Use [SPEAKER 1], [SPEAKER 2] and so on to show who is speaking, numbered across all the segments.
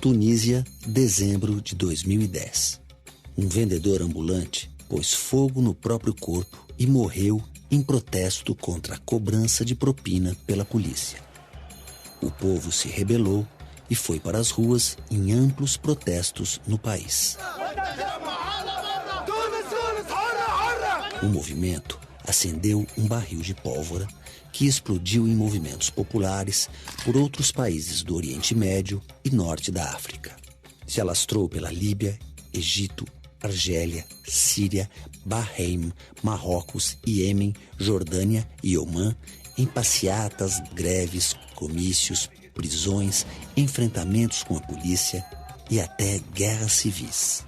[SPEAKER 1] Tunísia, dezembro de 2010. Um vendedor ambulante pôs fogo no próprio corpo e morreu em protesto contra a cobrança de propina pela polícia. O povo se rebelou e foi para as ruas em amplos protestos no país. O movimento acendeu um barril de pólvora que explodiu em movimentos populares por outros países do Oriente Médio e Norte da África. Se alastrou pela Líbia, Egito, Argélia, Síria, Bahrein, Marrocos, Iêmen, Jordânia e Omã em passeatas, greves, comícios, prisões, enfrentamentos com a polícia e até guerras civis.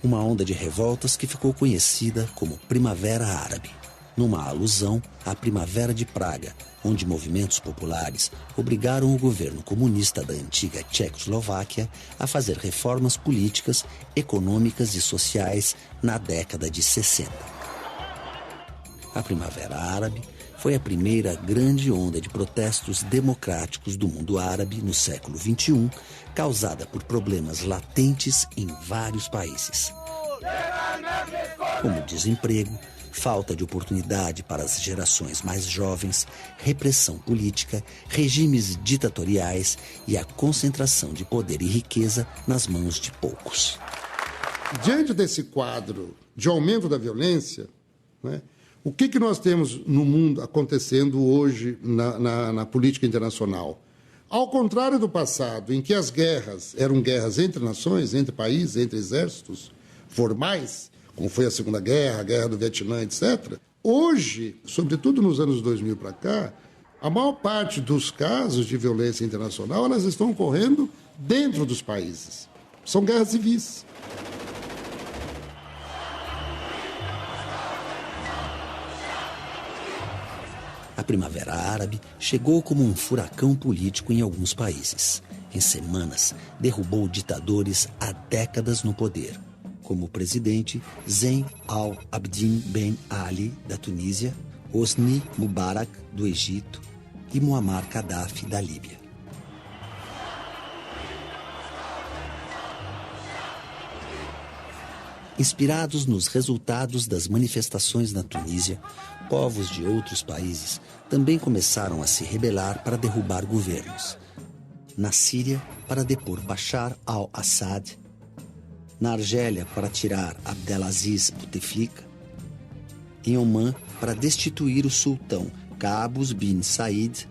[SPEAKER 1] Uma onda de revoltas que ficou conhecida como Primavera Árabe, numa alusão à Primavera de Praga, onde movimentos populares obrigaram o governo comunista da antiga Tchecoslováquia a fazer reformas políticas, econômicas e sociais na década de 60. A Primavera Árabe foi a primeira grande onda de protestos democráticos do mundo árabe no século XXI, causada por problemas latentes em vários países, como desemprego, falta de oportunidade para as gerações mais jovens, repressão política, regimes ditatoriais e a concentração de poder e riqueza nas mãos de poucos.
[SPEAKER 2] Diante desse quadro de aumento da violência, né, o que nós temos no mundo acontecendo hoje na política internacional? Ao contrário do passado, em que as guerras eram guerras entre nações, entre países, entre exércitos formais, como foi a Segunda Guerra, a Guerra do Vietnã, etc. Hoje, sobretudo nos anos 2000 para cá, a maior parte dos casos de violência internacional elas estão ocorrendo dentro dos países. São guerras civis.
[SPEAKER 1] A Primavera Árabe chegou como um furacão político em alguns países. Em semanas, derrubou ditadores há décadas no poder, como o presidente Zine al-Abidine Ben Ali, da Tunísia, Hosni Mubarak, do Egito, e Muammar Gaddafi, da Líbia. Inspirados nos resultados das manifestações na Tunísia, povos de outros países também começaram a se rebelar para derrubar governos. Na Síria, para depor Bashar al-Assad. Na Argélia, para tirar Abdelaziz Bouteflika. Em Omã, para destituir o sultão Qaboos bin Said.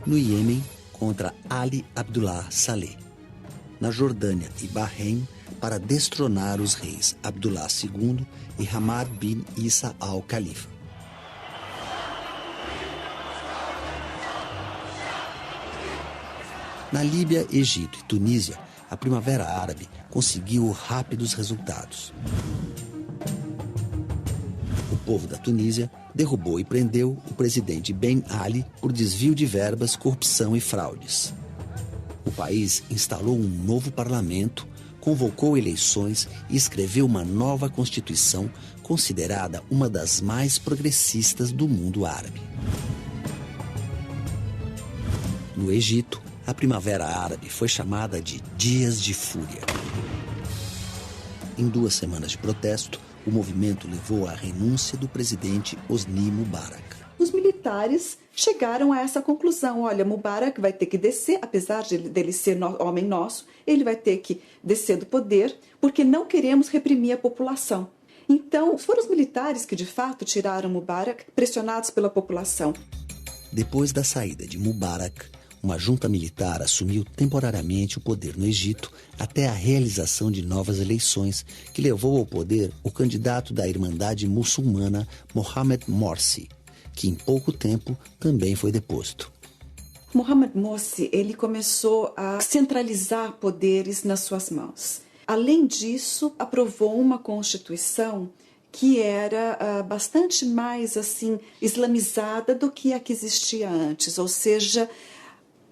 [SPEAKER 1] No Iêmen, contra Ali Abdullah Saleh. Na Jordânia e Bahrein, para destronar os reis Abdullah II e Hamad bin Isa al-Khalifa. Na Líbia, Egito e Tunísia, a Primavera Árabe conseguiu rápidos resultados. O povo da Tunísia derrubou e prendeu o presidente Ben Ali por desvio de verbas, corrupção e fraudes. O país instalou um novo parlamento, convocou eleições e escreveu uma nova Constituição considerada uma das mais progressistas do mundo árabe. No Egito, a Primavera Árabe foi chamada de Dias de Fúria. Em 2 semanas de protesto, o movimento levou à renúncia do presidente Hosni Mubarak.
[SPEAKER 3] Os militares chegaram a essa conclusão. Olha, Mubarak vai ter que descer, apesar dele ser homem nosso, ele vai ter que descer do poder, porque não queremos reprimir a população. Então, foram os militares que, de fato, tiraram Mubarak, pressionados pela população.
[SPEAKER 1] Depois da saída de Mubarak, uma junta militar assumiu temporariamente o poder no Egito até a realização de novas eleições, que levou ao poder o candidato da Irmandade Muçulmana, Mohamed Morsi, que em pouco tempo também foi deposto.
[SPEAKER 3] Mohamed Morsi, ele começou a centralizar poderes nas suas mãos. Além disso, aprovou uma constituição que era bastante mais islamizada do que a que existia antes, ou seja,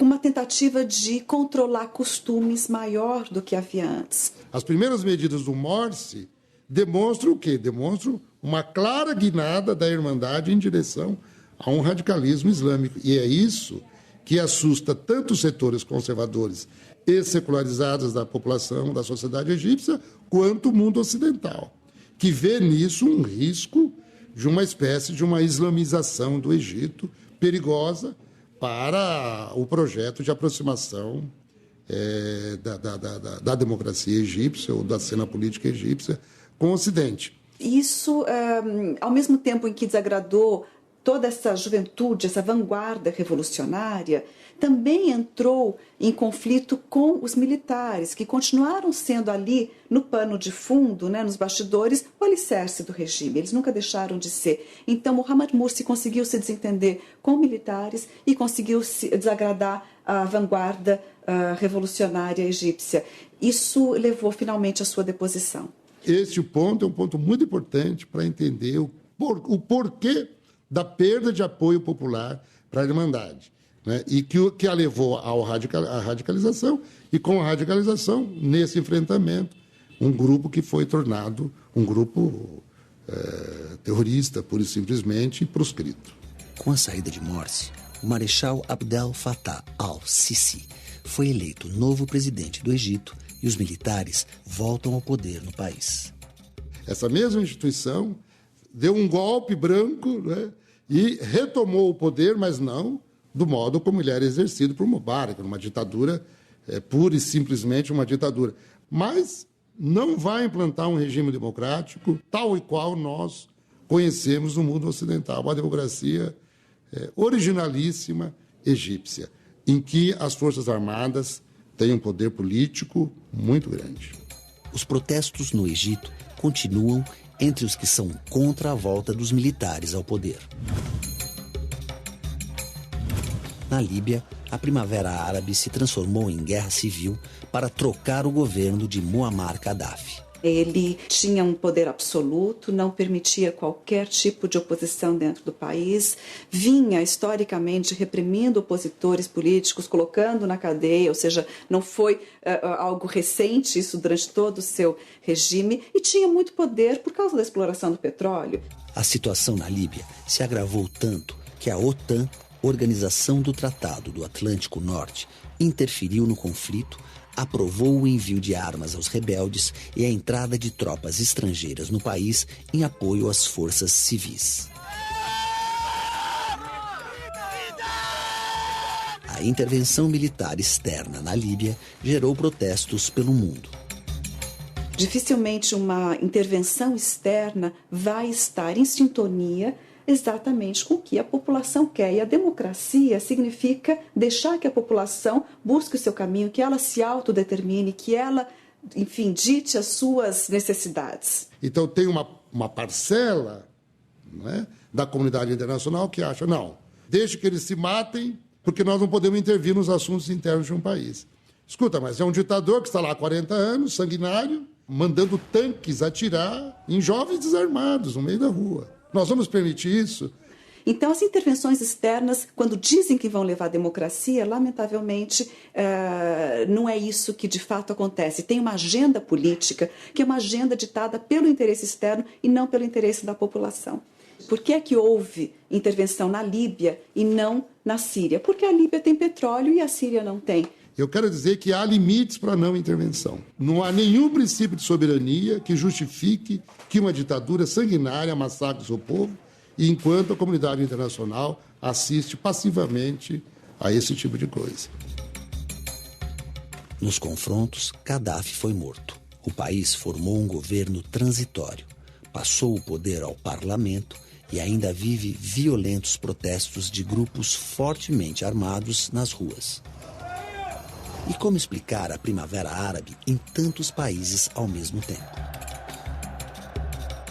[SPEAKER 3] uma tentativa de controlar costumes maior do que havia antes.
[SPEAKER 2] As primeiras medidas do Morsi demonstram o quê? Demonstram uma clara guinada da Irmandade em direção a um radicalismo islâmico. E é isso que assusta tanto os setores conservadores e secularizadas da população, da sociedade egípcia, quanto o mundo ocidental, que vê nisso um risco de uma espécie de uma islamização do Egito perigosa para o projeto de aproximação da democracia egípcia ou da cena política egípcia com o Ocidente.
[SPEAKER 3] Isso, ao mesmo tempo em que desagradou toda essa juventude, essa vanguarda revolucionária, também entrou em conflito com os militares, que continuaram sendo ali, no pano de fundo, né, nos bastidores, o alicerce do regime. Eles nunca deixaram de ser. Então, Mohamed Morsi conseguiu se desentender com militares e conseguiu se desagradar a vanguarda revolucionária egípcia. Isso levou finalmente à sua deposição.
[SPEAKER 2] Este ponto é um ponto muito importante para entender o porquê da perda de apoio popular para a Irmandade, né? E que a levou à radicalização, e com a radicalização, nesse enfrentamento, um grupo que foi tornado um grupo terrorista, pura e simplesmente, proscrito.
[SPEAKER 1] Com a saída de Morsi, o Marechal Abdel Fattah al-Sisi foi eleito novo presidente do Egito e os militares voltam ao poder no país.
[SPEAKER 2] Essa mesma instituição deu um golpe branco, né, e retomou o poder, mas não do modo como ele era exercido por Mubarak, numa ditadura, pura e simplesmente uma ditadura. Mas não vai implantar um regime democrático tal e qual nós conhecemos no mundo ocidental, uma democracia originalíssima egípcia, em que as Forças Armadas têm um poder político muito grande.
[SPEAKER 1] Os protestos no Egito continuam entre os que são contra a volta dos militares ao poder. Na Líbia, a Primavera Árabe se transformou em guerra civil para trocar o governo de Muammar Gaddafi.
[SPEAKER 3] Ele tinha um poder absoluto, não permitia qualquer tipo de oposição dentro do país, vinha historicamente reprimindo opositores políticos, colocando na cadeia, ou seja, não foi algo recente isso durante todo o seu regime, e tinha muito poder por causa da exploração do petróleo.
[SPEAKER 1] A situação na Líbia se agravou tanto que a OTAN, Organização do Tratado do Atlântico Norte, interferiu no conflito, aprovou o envio de armas aos rebeldes e a entrada de tropas estrangeiras no país em apoio às forças civis. A intervenção militar externa na Líbia gerou protestos pelo mundo.
[SPEAKER 3] Dificilmente uma intervenção externa vai estar em sintonia exatamente com o que a população quer. E a democracia significa deixar que a população busque o seu caminho, que ela se autodetermine, que ela, enfim, dite as suas necessidades.
[SPEAKER 2] Então tem uma parcela, né, da comunidade internacional que acha, não, deixe que eles se matem, porque nós não podemos intervir nos assuntos internos de um país. Escuta, mas é um ditador que está lá há 40 anos, sanguinário, mandando tanques atirar em jovens desarmados no meio da rua. Nós vamos permitir isso?
[SPEAKER 3] Então, as intervenções externas, quando dizem que vão levar a democracia, lamentavelmente, não é isso que de fato acontece. Tem uma agenda política, que é uma agenda ditada pelo interesse externo e não pelo interesse da população. Por que é que houve intervenção na Líbia e não na Síria? Porque a Líbia tem petróleo e a Síria não tem.
[SPEAKER 2] Eu quero dizer que há limites para a não intervenção. Não há nenhum princípio de soberania que justifique que uma ditadura sanguinária massacre o seu povo, e enquanto a comunidade internacional assiste passivamente a esse tipo de coisa.
[SPEAKER 1] Nos confrontos, Gaddafi foi morto. O país formou um governo transitório, passou o poder ao parlamento e ainda vive violentos protestos de grupos fortemente armados nas ruas. E como explicar a Primavera Árabe em tantos países ao mesmo tempo?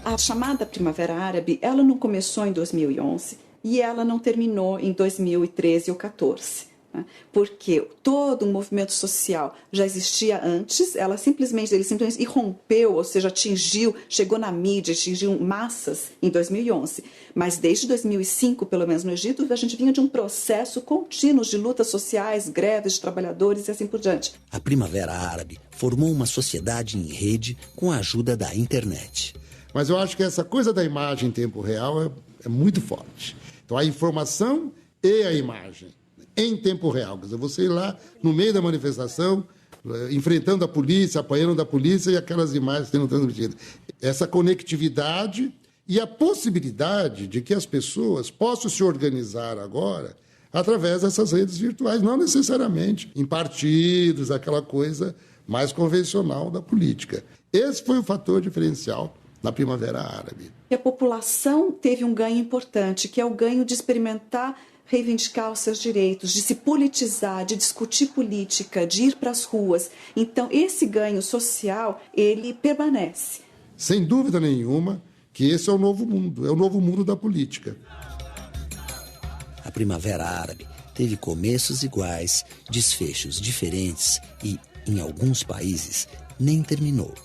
[SPEAKER 3] A chamada Primavera Árabe, ela não começou em 2011 e ela não terminou em 2013 ou 2014. Né? Porque todo um movimento social já existia antes, ele simplesmente irrompeu, ou seja, chegou na mídia, atingiu massas em 2011. Mas desde 2005, pelo menos no Egito, a gente vinha de um processo contínuo de lutas sociais, greves de trabalhadores e assim por diante.
[SPEAKER 1] A Primavera Árabe formou uma sociedade em rede com a ajuda da internet.
[SPEAKER 2] Mas eu acho que essa coisa da imagem em tempo real é muito forte. Então, a informação e a imagem em tempo real. Quer dizer, você ir lá no meio da manifestação, enfrentando a polícia, apanhando da polícia e aquelas imagens sendo transmitidas. Essa conectividade e a possibilidade de que as pessoas possam se organizar agora através dessas redes virtuais, não necessariamente em partidos, aquela coisa mais convencional da política. Esse foi o fator diferencial na Primavera Árabe.
[SPEAKER 3] E a população teve um ganho importante, que é o ganho de experimentar reivindicar os seus direitos, de se politizar, de discutir política, de ir para as ruas. Então, esse ganho social, ele permanece.
[SPEAKER 2] Sem dúvida nenhuma que esse é o novo mundo da política.
[SPEAKER 1] A Primavera Árabe teve começos iguais, desfechos diferentes e, em alguns países, nem terminou.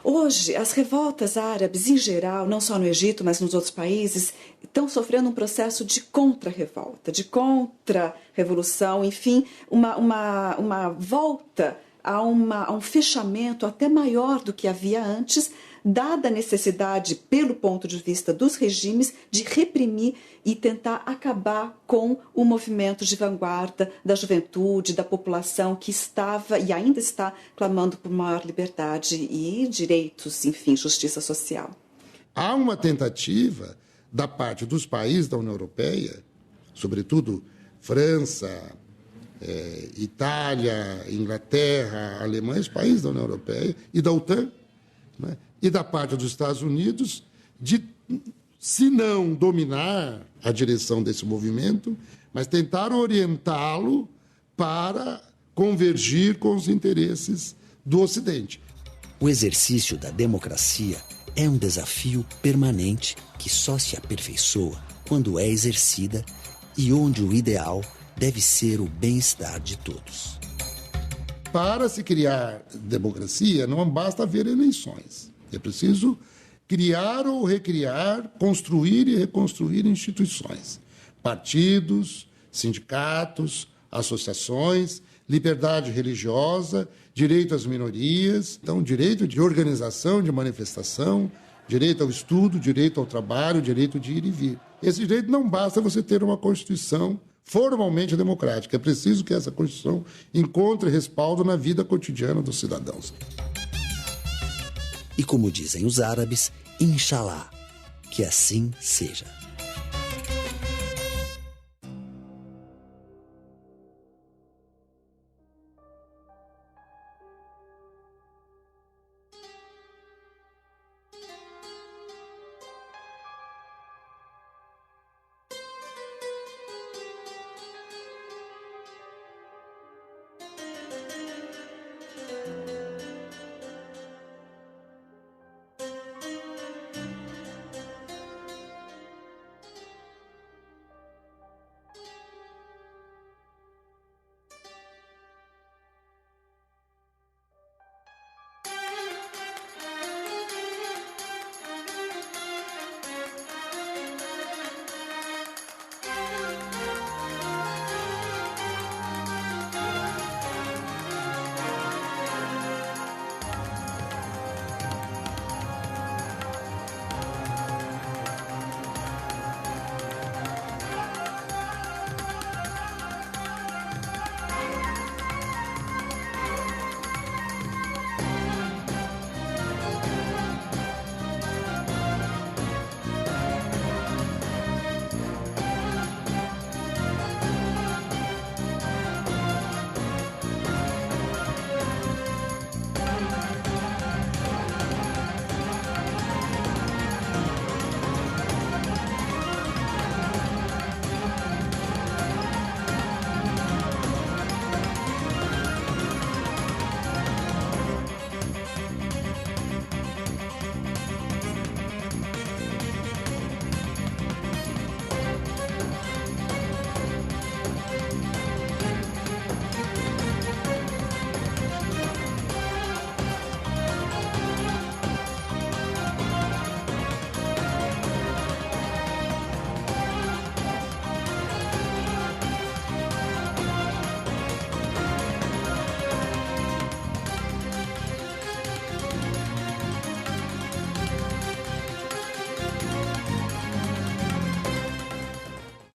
[SPEAKER 3] Hoje, as revoltas árabes, em geral, não só no Egito, mas nos outros países, estão sofrendo um processo de contra-revolta, de contra-revolução, enfim, uma volta a um fechamento até maior do que havia antes, dada a necessidade, pelo ponto de vista dos regimes, de reprimir e tentar acabar com o movimento de vanguarda da juventude, da população que estava e ainda está clamando por maior liberdade e direitos, enfim, justiça social.
[SPEAKER 2] Há uma tentativa da parte dos países da União Europeia, sobretudo França, Itália, Inglaterra, Alemanha, os países da União Europeia e da OTAN, né? E da parte dos Estados Unidos, de, se não dominar a direção desse movimento, mas tentar orientá-lo para convergir com os interesses do Ocidente.
[SPEAKER 1] O exercício da democracia é um desafio permanente que só se aperfeiçoa quando é exercida e onde o ideal deve ser o bem-estar de todos.
[SPEAKER 2] Para se criar democracia, não basta haver eleições. É preciso criar ou recriar, construir e reconstruir instituições, partidos, sindicatos, associações, liberdade religiosa, direito às minorias, então direito de organização, de manifestação, direito ao estudo, direito ao trabalho, direito de ir e vir. Esse direito não basta você ter uma Constituição formalmente democrática, é preciso que essa Constituição encontre respaldo na vida cotidiana dos cidadãos.
[SPEAKER 1] E como dizem os árabes, Inshallah, que assim seja.